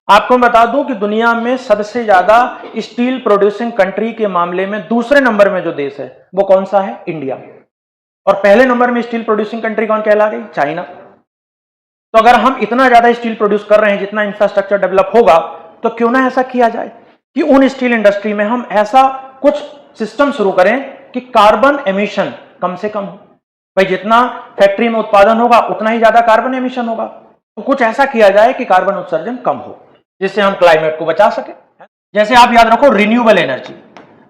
आपको मैं बता दूं कि दुनिया में सबसे ज्यादा स्टील प्रोड्यूसिंग कंट्री के मामले में दूसरे नंबर में जो देश है वो कौन सा है? इंडिया। और पहले नंबर में स्टील प्रोड्यूसिंग कंट्री कौन कहला गई? चाइना। तो अगर हम इतना ज्यादा स्टील प्रोड्यूस कर रहे हैं, जितना इंफ्रास्ट्रक्चर डेवलप होगा, तो क्यों ना ऐसा किया जाए कि उन स्टील इंडस्ट्री में हम ऐसा कुछ सिस्टम शुरू करें कि कार्बन एमिशन कम से कम हो। भाई जितना फैक्ट्री में उत्पादन होगा उतना ही ज्यादा कार्बन एमिशन होगा, तो कुछ ऐसा किया जाए कि कार्बन उत्सर्जन कम हो, जिससे हम क्लाइमेट को बचा सके। जैसे आप याद रखो रिन्यूएबल एनर्जी।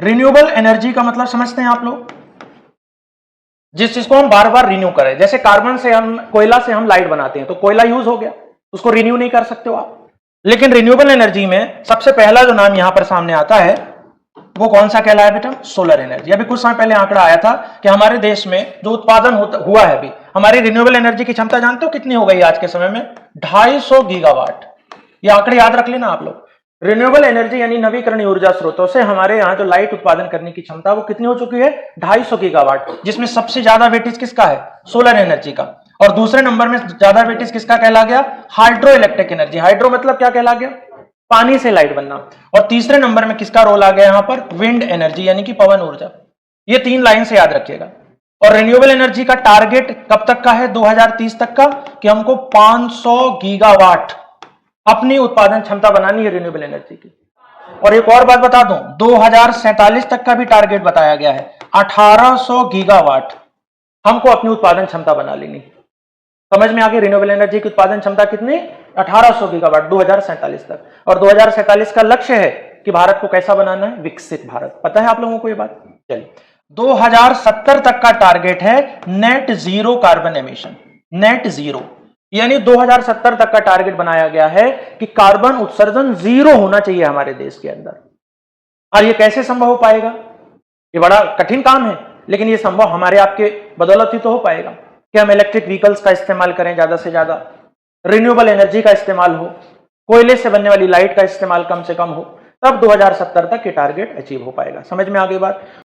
रिन्यूएबल एनर्जी का मतलब समझते हैं आप लोग? जिस चीज को हम बार बार रिन्यू करें। जैसे कार्बन से हम, कोयला से हम लाइट बनाते हैं, तो कोयला यूज हो गया, उसको रिन्यू नहीं कर सकते हो आप। लेकिन रिन्यूएबल एनर्जी में सबसे पहला जो नाम यहां पर सामने आता है वो कौन सा कहलाया बेटा? Solar energy. अभी कुछ समय पहले आंकड़ा आया था कि हमारे देश में जो उत्पादन हुआ है अभी, हमारी रिन्यूएबल एनर्जी की क्षमता जानते हो कितनी हो गई आज के समय में? 250 गीगावाट। ये आंकड़े याद रख लेना आप लोग। रिन्यूएबल एनर्जी यानी नवीकरणीय ऊर्जा स्रोतों से हमारे यहाँ जो लाइट उत्पादन करने की क्षमता वो कितनी हो चुकी है? 250 गीगावाट, जिसमें सबसे ज्यादा वेटेज किसका है? सोलर एनर्जी का। और दूसरे नंबर में ज्यादा वेटेज किसका कहला गया? Hydro electric energy. हाइड्रो मतलब क्या कहला गया? पानी से लाइट बनना। और तीसरे नंबर में किसका रोल आ गया यहां पर? विंड एनर्जी यानी कि पवन ऊर्जा। ये तीन लाइन से याद रखिएगा। और रिन्यूएबल एनर्जी का टारगेट कब तक का है? 2030 तक का, कि हमको 500 गीगावाट अपनी उत्पादन क्षमता बनानी है रिन्यूएबल एनर्जी की। और एक और बात बता दूं, 2047 तक का भी टारगेट बताया गया है। 1800 गीगावाट हमको अपनी उत्पादन क्षमता बना लेनी। समझ में आ गई? रिन्यूएबल एनर्जी की उत्पादन क्षमता कितनी? 1800 गीगावाट 2047 तक। और 2047 का लक्ष्य है कि भारत को कैसा बनाना है? विकसित भारत। पता है आप लोगों को ये बात? चलिए, 2070 तक का टारगेट है net zero carbon emission. Net zero यानी 2070 तक का टारगेट बनाया गया है कि कार्बन उत्सर्जन जीरो होना चाहिए हमारे देश के अंदर। और ये कैसे संभव हो पाएगा? ये बड़ा कठिन काम है, लेकिन ये संभव हमारे आपके बदौलत ही तो हो पाएगा कि हम इलेक्ट्रिक व्हीकल्स का इस्तेमाल करें ज्यादा से ज्यादा, रिन्यूएबल एनर्जी का इस्तेमाल हो, कोयले से बनने वाली लाइट का इस्तेमाल कम से कम हो, तब 2070 तक ये टारगेट अचीव हो पाएगा। समझ में आ गई बात?